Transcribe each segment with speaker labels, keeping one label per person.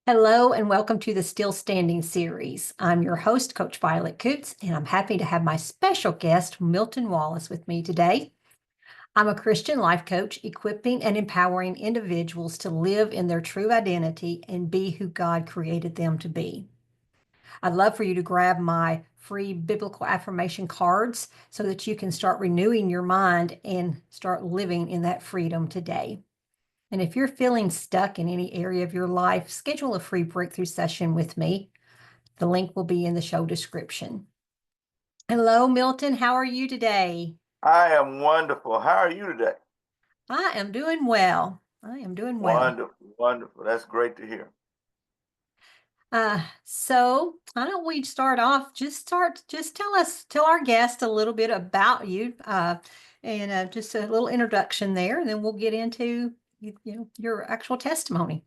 Speaker 1: Hello and welcome to the Still Standing series. I'm your host, Coach Violet Coots, and I'm happy to have my special guest, Milton Wallace, with me today. I'm a Christian life coach, equipping and empowering individuals to live in their true identity and be who God created them to be. I'd love for you to grab my free biblical affirmation cards so that you can start renewing your mind and start living in that freedom today. And if you're feeling stuck in any area of your life, schedule a free breakthrough session with me. The link will be in the show description. Hello, Milton. How are you today?
Speaker 2: I am wonderful. How are you today?
Speaker 1: I am doing well. I am doing well.
Speaker 2: Wonderful, wonderful. That's great to hear.
Speaker 1: So why don't we start off? Just tell our guest a little bit about you, and just a little introduction there, and then we'll get into your actual testimony.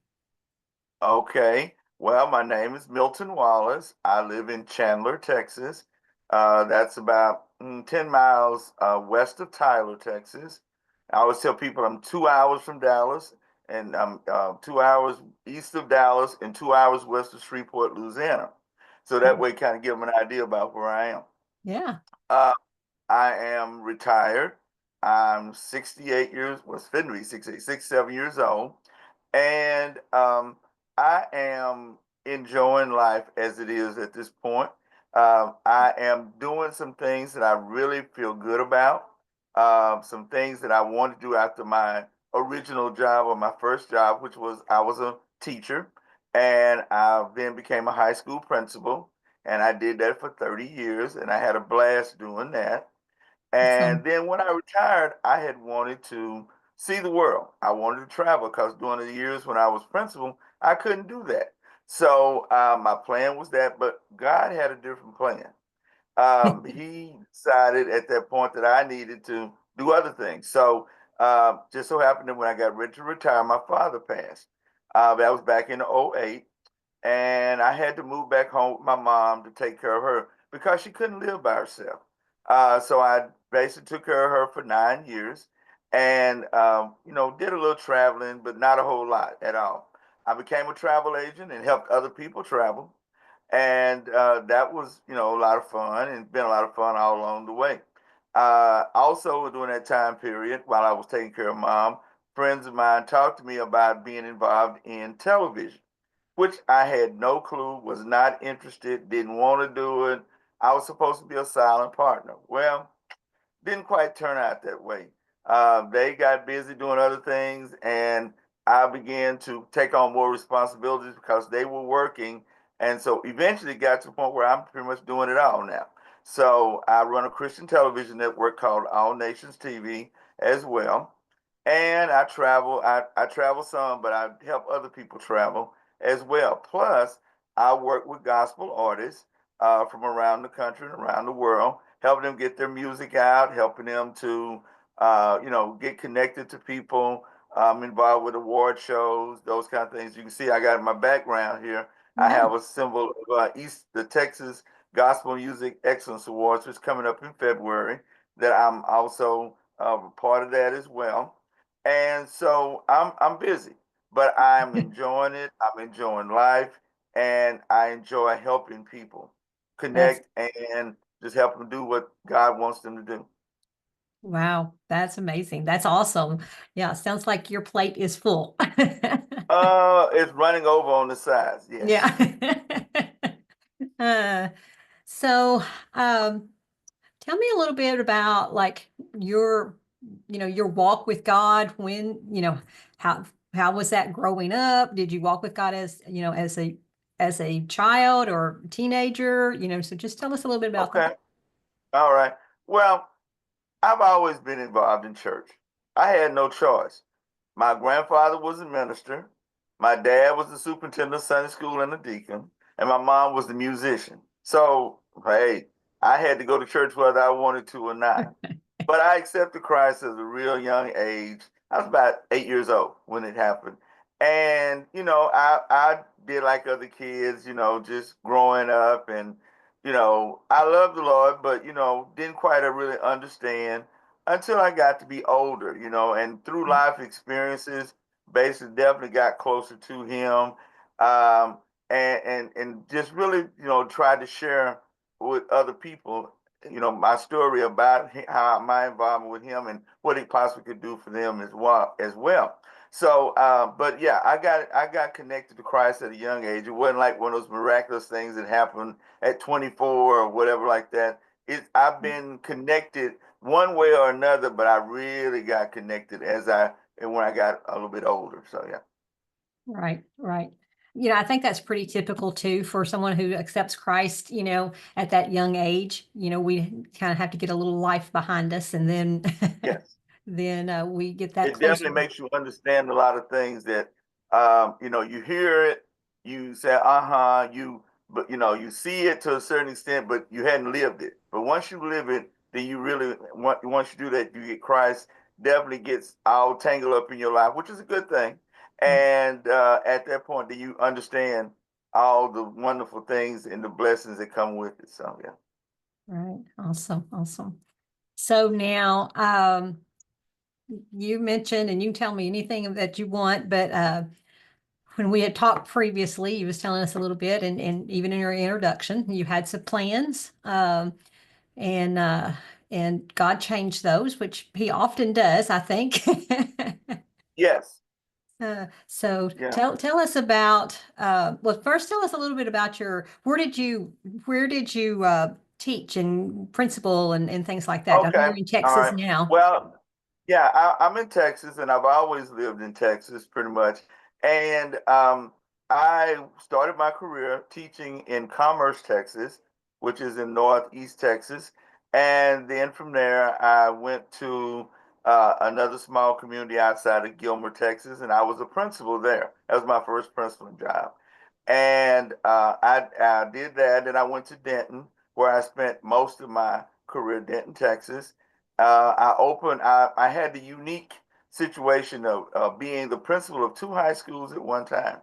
Speaker 2: Okay. Well, my name is Milton Wallace. I live in Chandler, Texas. That's about 10 miles west of Tyler, Texas. I always tell people I'm 2 hours from Dallas, and I'm 2 hours east of Dallas and 2 hours west of Shreveport, Louisiana. So that way, kind of give them an idea about where I am.
Speaker 1: Yeah.
Speaker 2: Uh, I am retired. I'm 68 years, was fitting to be 68, 67 years old. And I am enjoying life as it is at this point. I am doing some things that I really feel good about. Some things that I wanted to do after my original job or my first job, which was I was a teacher. And I then became a high school principal. And I did that for 30 years. And I had a blast doing that. And
Speaker 1: Awesome.
Speaker 2: then when I retired, I had wanted to see the world. I wanted to travel because during the years when I was principal, I couldn't do that. So my plan was that, but God had a different plan. He decided at that point that I needed to do other things. So just so happened that when I got ready to retire, my father passed. That was back in '08, and I had to move back home with my mom to take care of her because she couldn't live by herself. So I basically took care of her for 9 years, and did a little traveling, but not a whole lot at all. I became a travel agent and helped other people travel, and that was a lot of fun and been a lot of fun all along the way. Also during that time period, while I was taking care of mom, friends of mine talked to me about being involved in television, which I had no clue, was not interested, didn't want to do it. I was supposed to be a silent partner. Well, didn't quite turn out that way. They got busy doing other things, and I began to take on more responsibilities because they were working. And so eventually it got to the point where I'm pretty much doing it all now. So I run a Christian television network called All Nations TV as well. And I travel. I travel some, but I help other people travel as well. Plus, I work with gospel artists from around the country and around the world, helping them get their music out, helping them to, get connected to people. I'm involved with award shows, those kind of things. You can see I got in my background here. I
Speaker 1: Yeah.
Speaker 2: have a symbol of the Texas Gospel Music Excellence Awards, which is coming up in February. That I'm also a part of that as well. And so I'm busy, but I'm enjoying it. I'm enjoying life, and I enjoy helping people
Speaker 1: That's
Speaker 2: connect and just help them do what God wants them to do.
Speaker 1: Wow, that's amazing. That's awesome. Yeah, sounds like your plate is full.
Speaker 2: It's running over on the sides. Yes.
Speaker 1: Yeah. Uh, so, um, tell me a little bit about like your walk with God when, how how was that growing up? Did you walk with God as a child or teenager? So just tell us a little bit about that.
Speaker 2: Okay. All right. Well, I've always been involved in church. I had no choice. My grandfather was a minister. My dad was the superintendent of Sunday school and a deacon, and my mom was the musician. So, hey, I had to go to church whether I wanted to or not. But I accepted Christ at a real young age. I was about 8 years old when it happened. And, I did like other kids, just growing up. And, I loved the Lord, but, didn't quite really understand until I got to be older, and through life experiences, basically definitely got closer to Him. um, and just really, try to share with other people, my story about how my involvement with him and what he possibly could do for them as well. So, but yeah, I got connected to Christ at a young age. It wasn't like one of those miraculous things that happened at 24 or whatever like that. I've been connected one way or another, but I really got connected and when I got a little bit older. So yeah.
Speaker 1: Right, right. I think that's pretty typical too for someone who accepts Christ, at that young age. We kind of have to get a little life behind us, and then
Speaker 2: Yes.
Speaker 1: then we get that
Speaker 2: It
Speaker 1: closer.
Speaker 2: definitely makes you understand a lot of things that you hear it, you say, uh-huh, but you see it to a certain extent, but you hadn't lived it. But once you live it, then you really once you do that, you get Christ definitely gets all tangled up in your life, which is a good thing.
Speaker 1: Right,
Speaker 2: And at that point, do you understand all the wonderful things and the blessings that come with it? So yeah.
Speaker 1: right. Awesome, awesome. So now, you mentioned, and you can tell me anything that you want, but when we had talked previously, you was telling us a little bit, and even in your introduction, you had some plans, and uh, and God changed those, which He often does, I think.
Speaker 2: Yes.
Speaker 1: So
Speaker 2: Yeah.
Speaker 1: tell us about, well, first tell us a little bit about where did you teach and principal and things like that. I know
Speaker 2: Okay.
Speaker 1: you're in
Speaker 2: All
Speaker 1: Texas
Speaker 2: right.
Speaker 1: now.
Speaker 2: Well, yeah, I'm in Texas and I've always lived in Texas pretty much. And I started my career teaching in Commerce, Texas, which is in Northeast Texas. And then from there, I went to another small community outside of Gilmer, Texas, and I was a principal there. That was my first principal job. And I did that. And I went to Denton, where I spent most of my career, Denton, Texas. I had the unique situation of being the principal of two high schools at one time.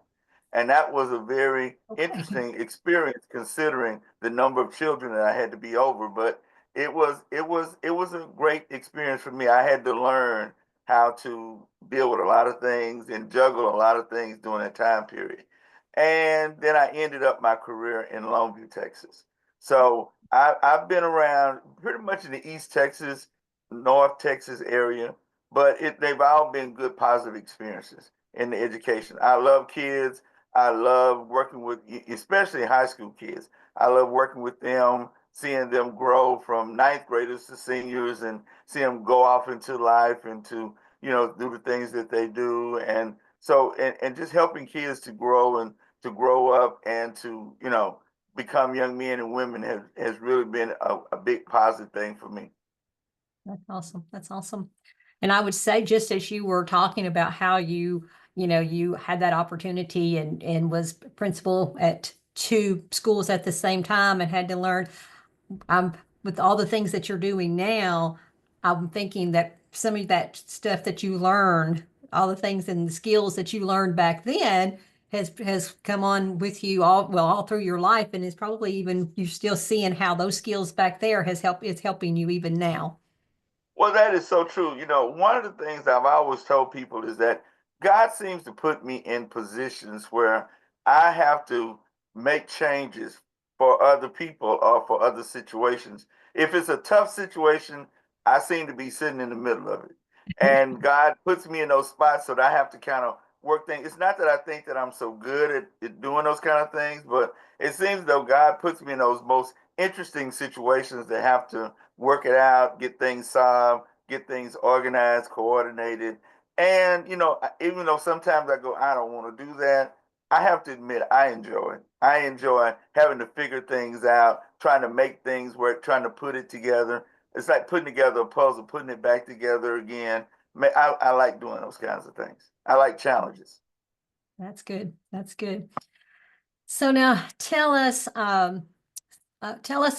Speaker 2: And that was a very
Speaker 1: Okay.
Speaker 2: interesting experience considering the number of children that I had to be over. But it was a great experience for me. I had to learn how to deal with a lot of things and juggle a lot of things during that time period. And then I ended up my career in Longview, Texas. So I've been around pretty much in the East Texas, North Texas area, but they've all been good, positive experiences in the education. I love kids. I love working with, especially high school kids. I love working with them, seeing them grow from ninth graders to seniors and see them go off into life and to, do the things that they do. And so, and just helping kids to grow and to grow up and to, become young men and women has really been a big positive thing for me.
Speaker 1: That's awesome. That's awesome. And I would say, just as you were talking about how you had that opportunity and was principal at two schools at the same time and had to learn, I'm with all the things that you're doing now, I'm thinking that some of that stuff that you learned, all the things and the skills that you learned back then has come on with you all through your life, and is probably even you're still seeing how those skills back there is helping you even now.
Speaker 2: Well, that is so true. One of the things I've always told people is that God seems to put me in positions where I have to make changes for other people or for other situations. If it's a tough situation, I seem to be sitting in the middle of it. And God puts me in those spots so that I have to kind of work things. It's not that I think that I'm so good at doing those kind of things, but it seems though God puts me in those most interesting situations that have to work it out, get things solved, get things organized, coordinated. And, even though sometimes I go, I don't want to do that, I have to admit, I enjoy it. I enjoy having to figure things out, trying to make things work, trying to put it together. It's like putting together a puzzle, putting it back together again. I like doing those kinds of things. I like challenges.
Speaker 1: That's good. That's good. So now tell us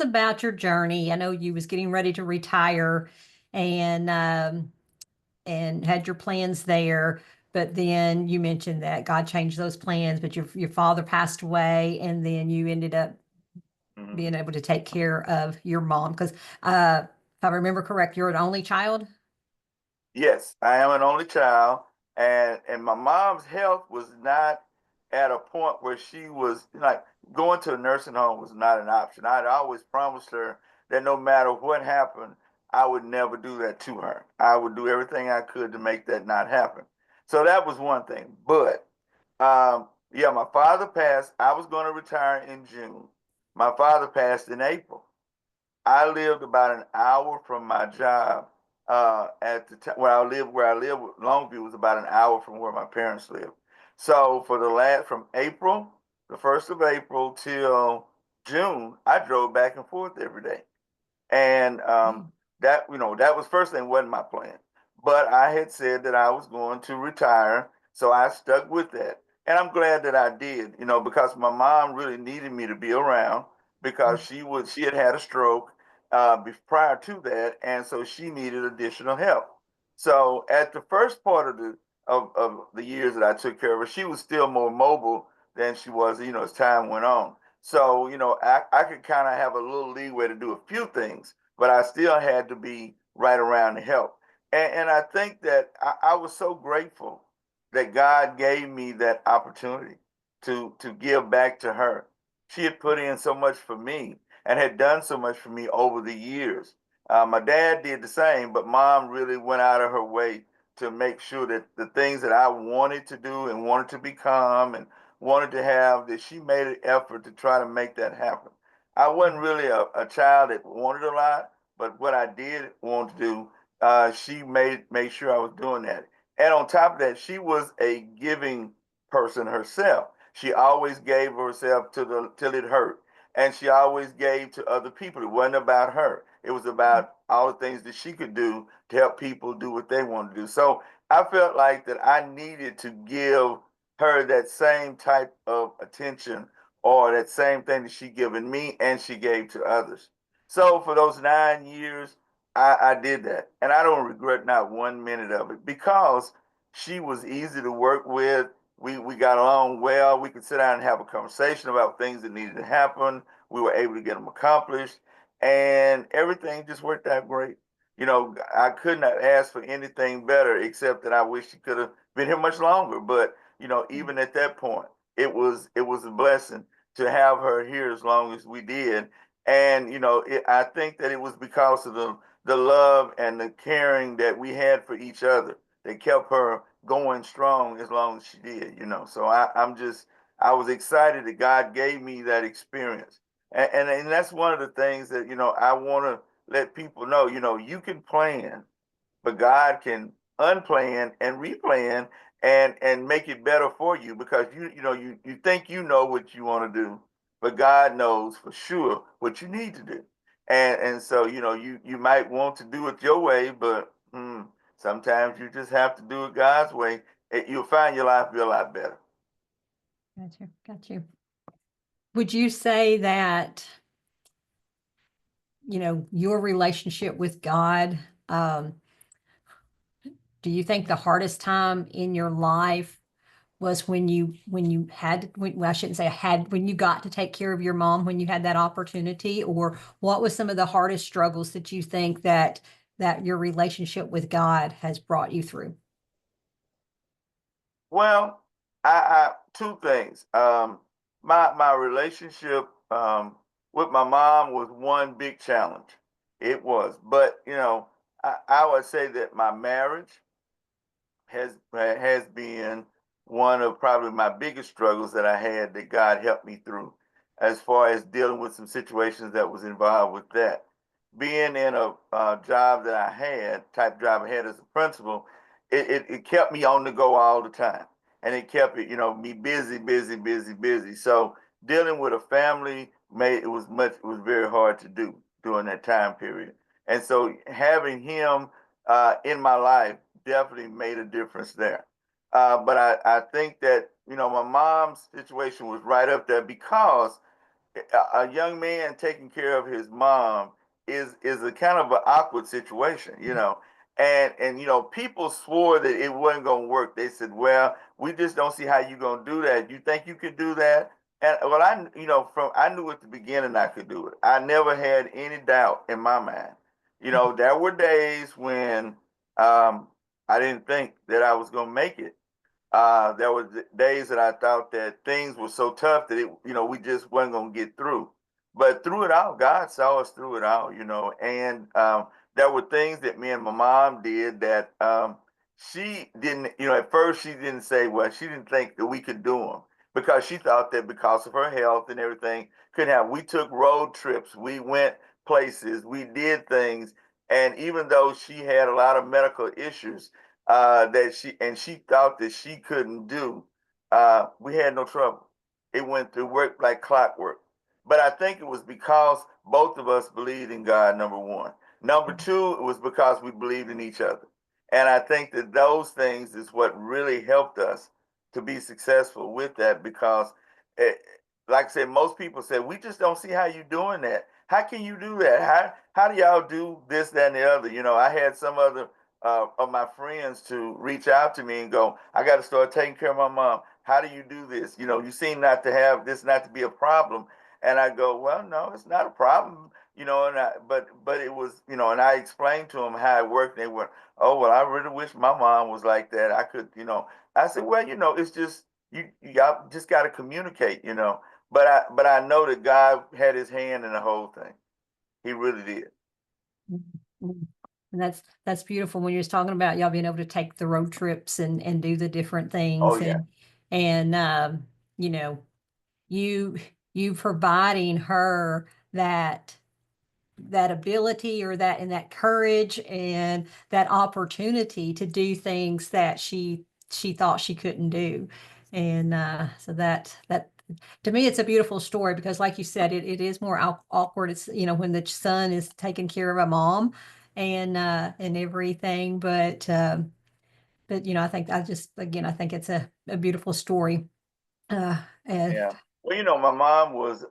Speaker 1: about your journey. I know you was getting ready to retire and and had your plans there, but then you mentioned that God changed those plans, but your father passed away, and then you ended up
Speaker 2: Mhm.
Speaker 1: being able to take care of your mom because if I remember correct, you're an only child.
Speaker 2: Yes, I am an only child, and my mom's health was not at a point where she was like going to a nursing home was not an option. I'd always promised her that no matter what happened, I would never do that to her. I would do everything I could to make that not happen. So that was one thing. But yeah, my father passed. I was going to retire in June. My father passed in April. I lived about an hour from my job. At the time where I live, Longview was about an hour from where my parents lived. So for the last from April, the 1st of April till June, I drove back and forth every day. And
Speaker 1: Wow.
Speaker 2: that, that was first thing wasn't my plan. But I had said that I was going to retire, so I stuck with that. And I'm glad that I did, because my mom really needed me to be around because she had had a stroke prior to that, and so she needed additional help. So at the first part of the years that I took care of her, she was still more mobile than she was, as time went on. So, I could kind of have a little leeway to do a few things, but I still had to be right around to help. And I think that I was so grateful that God gave me that opportunity to give back to her. She had put in so much for me and had done so much for me over the years. My dad did the same, but mom really went out of her way to make sure that the things that I wanted to do and wanted to become and wanted to have, that she made an effort to try to make that happen. I wasn't really a child that wanted a lot, but what I did want to do, she made sure I was doing that. And on top of that, she was a giving person herself. She always gave herself till it hurt, and she always gave to other people. It wasn't about her. It was about all the things that she could do to help people do what they wanted to do. So I felt like that I needed to give her that same type of attention or that same thing that she given me and she gave to others. So for those 9 years, I did that. And I don't regret not 1 minute of it because she was easy to work with. We got along well. We could sit down and have a conversation about things that needed to happen. We were able to get them accomplished. And everything just worked out great. I couldn't have asked for anything better except that I wish she could have been here much longer. But even at that point, it was a blessing to have her here as long as we did. And I think that it was because of the love and the caring that we had for each other that kept her going strong as long as she did. So I was excited that God gave me that experience. And that's one of the things that, I want to let people know, you can plan, but God can unplan and replan and make it better for you because you think you know what you want to do, but God knows for sure what you need to do. And so you might want to do it your way, but sometimes you just have to do it God's way. You'll find your life be a lot better.
Speaker 1: Got you. Got you. Would you say that, your relationship with God, um, do you think the hardest time in your life was when you had well, I shouldn't say had when you got to take care of your mom when you had that opportunity, or what was some of the hardest struggles that you think that your relationship with God has brought you through?
Speaker 2: Well, I two things. My relationship with my mom was one big challenge. It was, but I would say that my marriage has been one of probably my biggest struggles that I had that God helped me through, as far as dealing with some situations that was involved with that. Being in a job that I had, type job I had as a principal, it kept me on the go all the time, and it kept me busy, busy, busy, busy. So dealing with a family it was very hard to do during that time period, and so having him in my life definitely made a difference there. But I think that, my mom's situation was right up there because a young man taking care of his mom is a kind of an awkward situation. And people swore that it wasn't gonna work. They said, "Well, we just don't see how you gonna do that. You think you could do that?" And well, I knew at the beginning I could do it. I never had any doubt in my mind. There were days when I didn't think that I was gonna make it, There were days that I thought that things were so tough that we just wasn't gonna get through. But through it all, God saw us through it all, and there were things that me and my mom did that she didn't, at first she didn't say, well, she didn't think that we could do them because she thought that because of her health and everything, couldn't have. We took road trips, we went places, we did things, and even though she had a lot of medical issues, that she thought that she couldn't do, we had no trouble. It went through work like clockwork. But I think it was because both of us believed in God, number one. Number two, it was because we believed in each other. And I think that those things is what really helped us to be successful with that because, it, like I said, most people say, we just don't see how you doing that. How can you do that? How do y'all do this, that, and the other? I had some other of my friends to reach out to me and go, I got to start taking care of my mom. How do you do this? You seem not to have this, not to be a problem. And I go, well, no, it's not a problem. But it was, and I explained to them how it worked. They went, oh, well, I really wish my mom was like that. I could, I said, well, it's just, y'all just got to communicate. But I know that God had his hand in the whole thing. He really did.
Speaker 1: Mhm. And that's beautiful when you're just talking about y'all being able to take the road trips and do the different
Speaker 2: Oh
Speaker 1: things
Speaker 2: yeah.
Speaker 1: and you know, you you providing her that ability or that courage and that opportunity to do things that she thought she couldn't do. And so that to me it's a beautiful story because like you said, it is more awkward. It's when the son is taking care of a mom and everything. But I think I think it's a beautiful story. And
Speaker 2: Yeah. Well, my mom was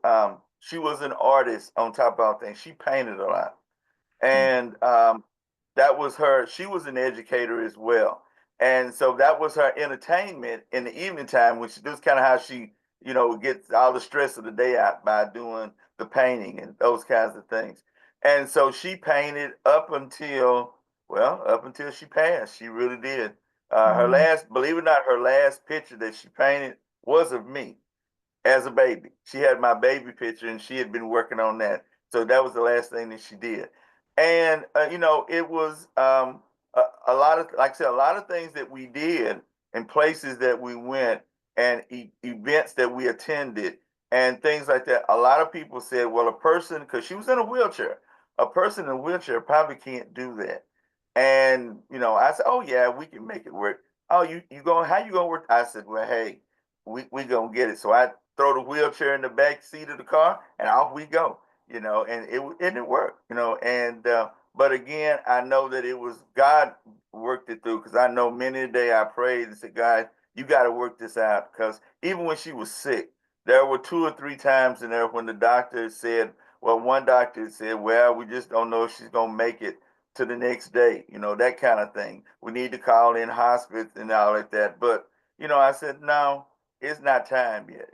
Speaker 2: she was an artist on top of all things. She painted a lot. And that was her. She was an educator as well, and so that was her entertainment in the evening time, which this kind of how she, gets all the stress of the day out by doing the painting and those kinds of things. And so she painted up until she passed. She really did. Her
Speaker 1: wow.
Speaker 2: last, believe it or not, her last picture that she painted was of me as a baby. She had my baby picture and she had been working on that. So that was the last thing that she did. And, it was a lot of, like I said, a lot of things that we did and places that we went and events that we attended and things like that. A lot of people said, well, a person, because she was in a wheelchair, a person in a wheelchair probably can't do that. And, I said, oh, yeah, we can make it work. Oh, how you going to work? I said, well, hey, we gonna get it. So I throw the wheelchair in the back seat of the car, and off we go. And it worked. And but again, I know that it was God worked it through because I know many a day I prayed and said, God, you got to work this out because even when she was sick, there were two or three times in there when the doctor said, well, one doctor said, well, we just don't know if she's gonna make it to the next day. That kind of thing. We need to call in hospice and all like that. But I said, no, it's not time yet.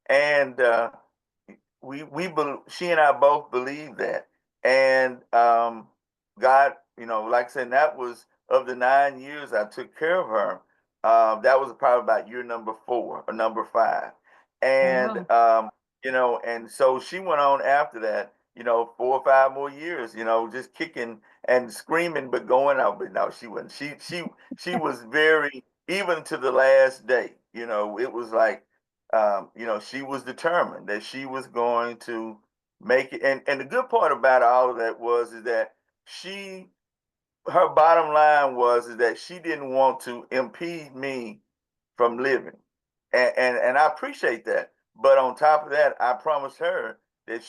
Speaker 2: And she and I both believe that. And God, like I said, that was of the 9 years I took care of her. That was probably about year number 4 or number 5. And
Speaker 1: Wow.
Speaker 2: and so she went on after that, 4 or 5 more years, just kicking and screaming, but going out. But no, she wasn't. She was very, even to the last day, it was like she was determined that she was going to make it. And the good part about all of that was is that she her bottom line was is that she didn't want to impede me from living. And I appreciate that. But on top of that, I promised her that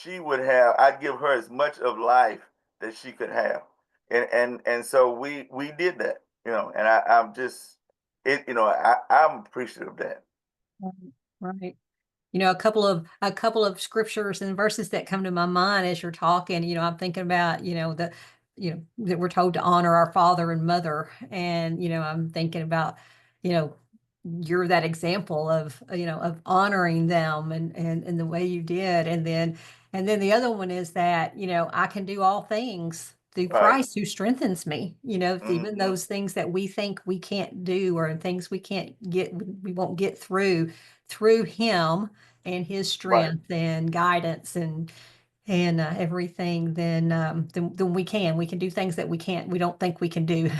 Speaker 2: I'd give her as much of life that she could have. And so we did that, and I'm just I'm appreciative of that.
Speaker 1: Right. Right. A couple of scriptures and verses that come to my mind as you're talking, I'm thinking about, that we're told to honor our father and mother. And, I'm thinking about, you know, you're that example of honoring them and the way you did. And then the other one is that, I can do all things through
Speaker 2: Right.
Speaker 1: Christ who strengthens me, you know, even
Speaker 2: Hmm.
Speaker 1: those things that we think we can't do or things we can't get, we won't get through him and his
Speaker 2: Right.
Speaker 1: strength and guidance and everything, then we can do things that we don't think we can do.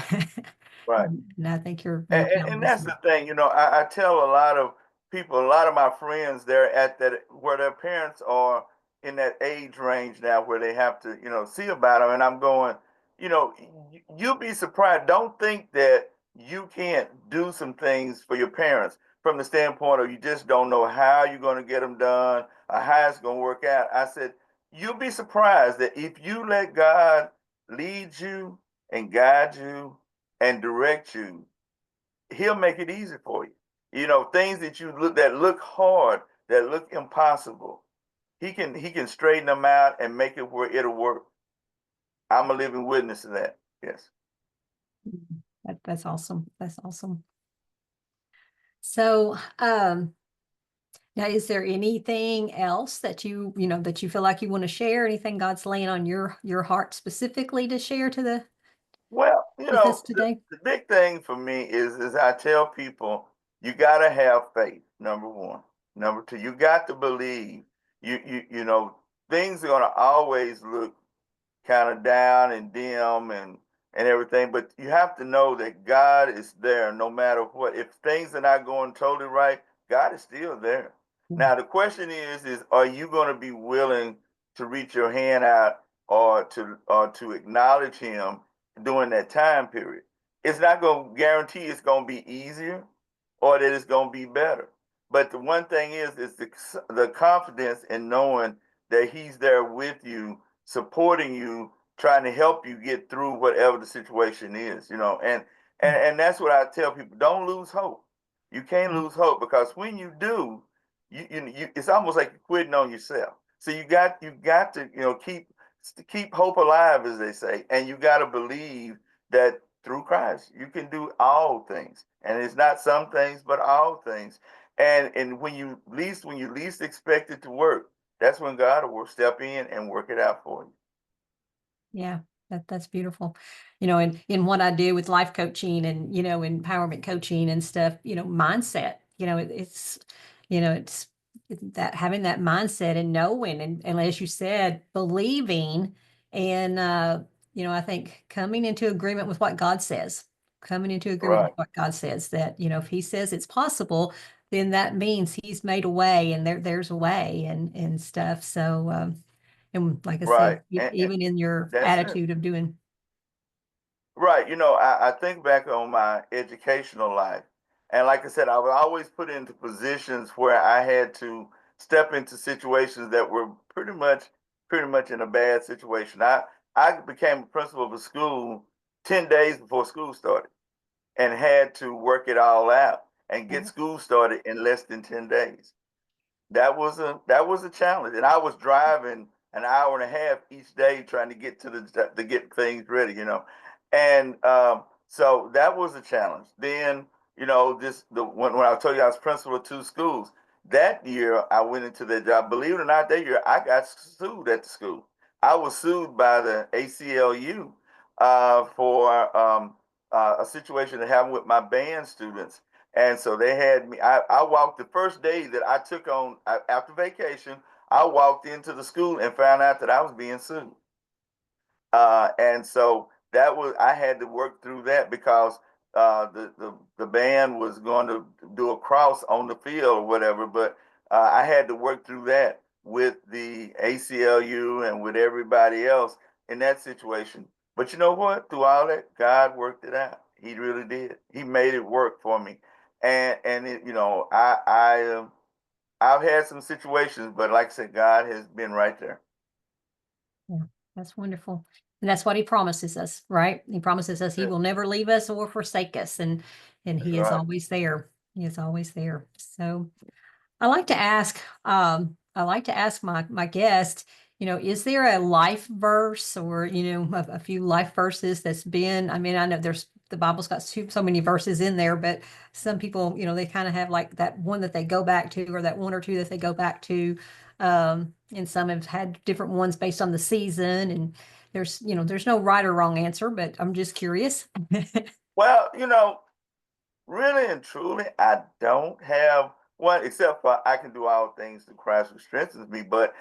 Speaker 2: Right.
Speaker 1: And I think
Speaker 2: And,
Speaker 1: you're
Speaker 2: and
Speaker 1: powerful.
Speaker 2: that's the thing, I tell a lot of people, a lot of my friends, they're at that where their parents are in that age range now where they have to, see about them. And I'm going, you'll be surprised. Don't think that you can't do some things for your parents from the standpoint of you just don't know how you're going to get them done or how it's going to work out. I said, you'll be surprised that if you let God lead you and guide you and direct you, he'll make it easy for you. Things that look hard, that look impossible. He can straighten them out and make it where it'll work. I'm a living witness to that. Yes.
Speaker 1: That's awesome. That's awesome. So, now, is there anything else that that you feel like you want to share? Anything God's laying on your heart specifically to share
Speaker 2: Well,
Speaker 1: with us today?
Speaker 2: the big thing for me is I tell people you gotta have faith, number one. Number two, you got to believe. Things are gonna always look kind of down and dim and everything. But you have to know that God is there no matter what. If things are not going totally right, God is still there.
Speaker 1: Mm.
Speaker 2: Now the question is are you going to be willing to reach your hand out or to acknowledge him during that time period? It's not going to guarantee it's going to be easier or that it's going to be better. But the one thing is the confidence in knowing that he's there with you, supporting you, trying to help you get through whatever the situation is. And that's what I tell people. Don't lose hope. You can't lose hope because when you do, it's almost like you're quitting on yourself. So you got to keep hope alive, as they say, and you got to believe that through Christ you can do all things, and it's not some things but all things. And when you least expect it to work, that's when God will step in and work it out for you.
Speaker 1: Yeah, that's beautiful. In what I do with life coaching and, empowerment coaching and stuff, mindset, it's that having that mindset and knowing and as you said, believing and I think coming into agreement with
Speaker 2: Right,
Speaker 1: what God says that, if he says it's possible, then that means he's made a way and there's a way and stuff. So and like I
Speaker 2: right,
Speaker 1: said,
Speaker 2: and
Speaker 1: even in your
Speaker 2: that's it.
Speaker 1: attitude of doing,
Speaker 2: Right. I think back on my educational life. And like I said, I was always put into positions where I had to step into situations that were pretty much in a bad situation. I became a principal of a school 10 days before school started and had to work it all out and get
Speaker 1: yeah,
Speaker 2: school started in less than 10 days. That was a challenge, and I was driving an hour and a half each day trying to get to get things ready. And so that was a challenge. Then when I told you I was principal of two schools, that year I went into the job. Believe it or not, that year I got sued at the school. I was sued by the ACLU for a situation that happened with my band students, and so they had me. I walked the first day that I took on after vacation. I walked into the school and found out that I was being sued. And so I had to work through that because the band was going to do a cross on the field or whatever. But I had to work through that with the ACLU and with everybody else in that situation. But you know what? Through all that, God worked it out. He really did. He made it work for me. And I've had some situations, but like I said, God has been right there.
Speaker 1: yeah, that's wonderful. And that's what he promises us, right? He promises us he
Speaker 2: That's
Speaker 1: will never leave us or forsake us, and he is
Speaker 2: right.
Speaker 1: always there. He is always there. So I like to ask my guest, is there a life verse or, a few life verses that's been, I mean, I know the Bible's got so many verses in there, but some people, they kind of have like that one that they go back to or that one or two that they go back to. And some have had different ones based on the season. there's no right or wrong answer, but I'm just curious.
Speaker 2: Well, really and truly, I don't have one except for I can do all things through Christ who strengthens me. But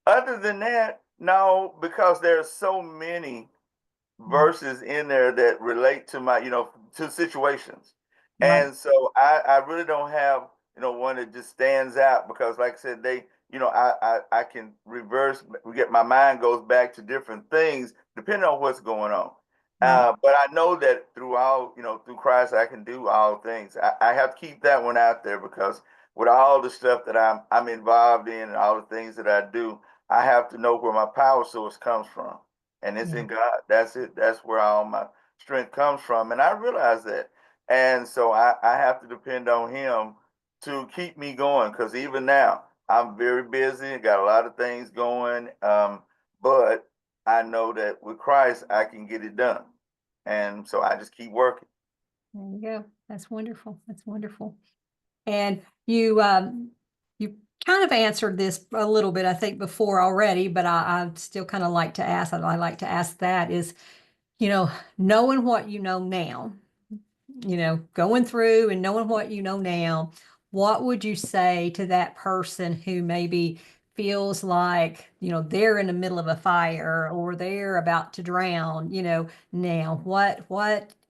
Speaker 2: other than that, no, because there's so many verses in there that relate to to situations.
Speaker 1: Right.
Speaker 2: And so I really don't have, one that just stands out because like I said, I can reverse, we get my mind goes back to different things depending on what's going on.
Speaker 1: Right.
Speaker 2: But I know that through Christ, I can do all things. I have to keep that one out there because with all the stuff that I'm involved in and all the things that I do, I have to know where my power source comes from, and it's
Speaker 1: Yeah.
Speaker 2: in God. That's it. That's where all my strength comes from, and I realize that. And so I have to depend on Him to keep me going because even now I'm very busy, got a lot of things going, but I know that with Christ I can get it done, and so I just keep working.
Speaker 1: There you go. That's wonderful. That's wonderful. And you kind of answered this a little bit, I think, before already, but I still kind of like to ask. I like to ask that is, you know, knowing what you know now, going through and knowing what you know now, what would you say to that person who maybe feels like, they're in the middle of a fire or they're about to drown, now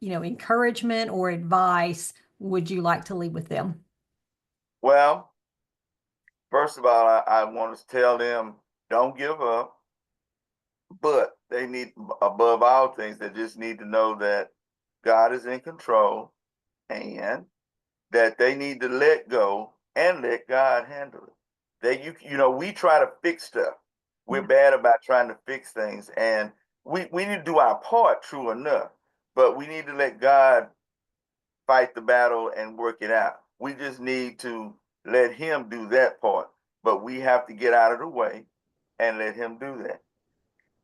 Speaker 1: encouragement or advice would you like to leave with them?
Speaker 2: Well, first of all, I want to tell them don't give up, but they need above all things, they just need to know that God is in control and that they need to let go and let God handle it. We try to fix stuff. We're
Speaker 1: Yeah.
Speaker 2: bad about trying to fix things, and we need to do our part, true enough, but we need to let God fight the battle and work it out. We just need to let Him do that part, but we have to get out of the way and let Him do that.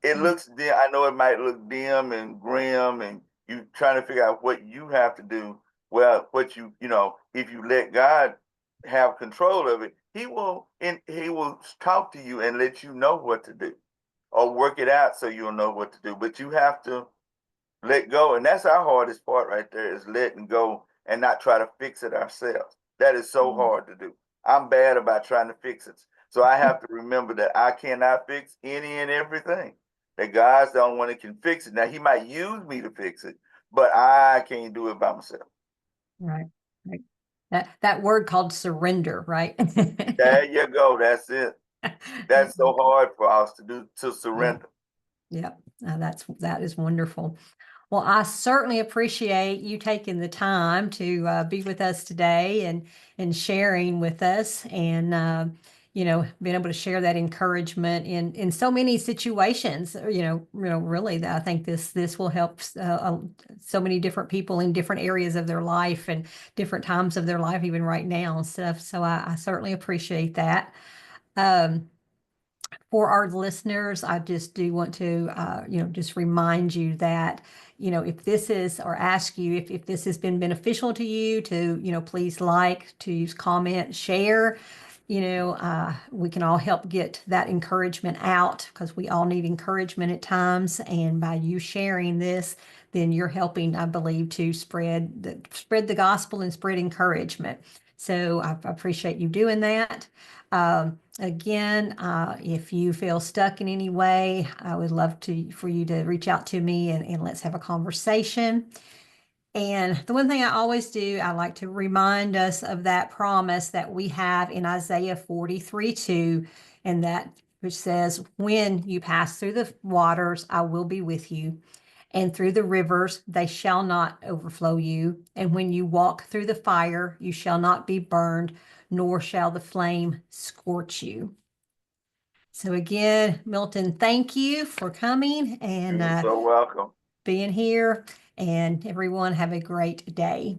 Speaker 2: It
Speaker 1: Mm.
Speaker 2: looks dim. I know it might look dim and grim, and you trying to figure out what you have to do. Well, if you let God have control of it, He will talk to you and let you know what to do, or work it out so you'll know what to do. But you have to let go, and that's our hardest part right there is letting go and not try to fix it ourselves. That is so
Speaker 1: Mm.
Speaker 2: hard to do. I'm bad about trying to fix it, so I have to remember that I cannot fix any and everything. That God's the only one that can fix it. Now He might use me to fix it, but I can't do it by myself.
Speaker 1: Right. Right. That word called surrender, right?
Speaker 2: There you go. That's it. That's so hard for us to do, to
Speaker 1: Yeah.
Speaker 2: surrender.
Speaker 1: Yeah. That is wonderful. Well, I certainly appreciate you taking the time to be with us today and sharing with us and being able to share that encouragement in so many situations. Really, that I think this will help so many different people in different areas of their life and different times of their life, even right now and stuff. So I certainly appreciate that. Um, for our listeners, I just do want to, just remind you that, if this is, or ask you if this has been beneficial to you to, please like, to use comment, share, we can all help get that encouragement out because we all need encouragement at times. And by you sharing this, then you're helping, I believe, to spread the gospel and spread encouragement. So I appreciate you doing that. Again, if you feel stuck in any way, I would love for you to reach out to me and let's have a conversation. And the one thing I always do, I like to remind us of that promise that we have in Isaiah 43:2, and that which says, when you pass through the waters, I will be with you, and through the rivers, they shall not overflow you. And when you walk through the fire, you shall not be burned, nor shall the flame scorch you. So again, Milton, thank you for coming and
Speaker 2: You're so welcome.
Speaker 1: being here. And everyone have a great day.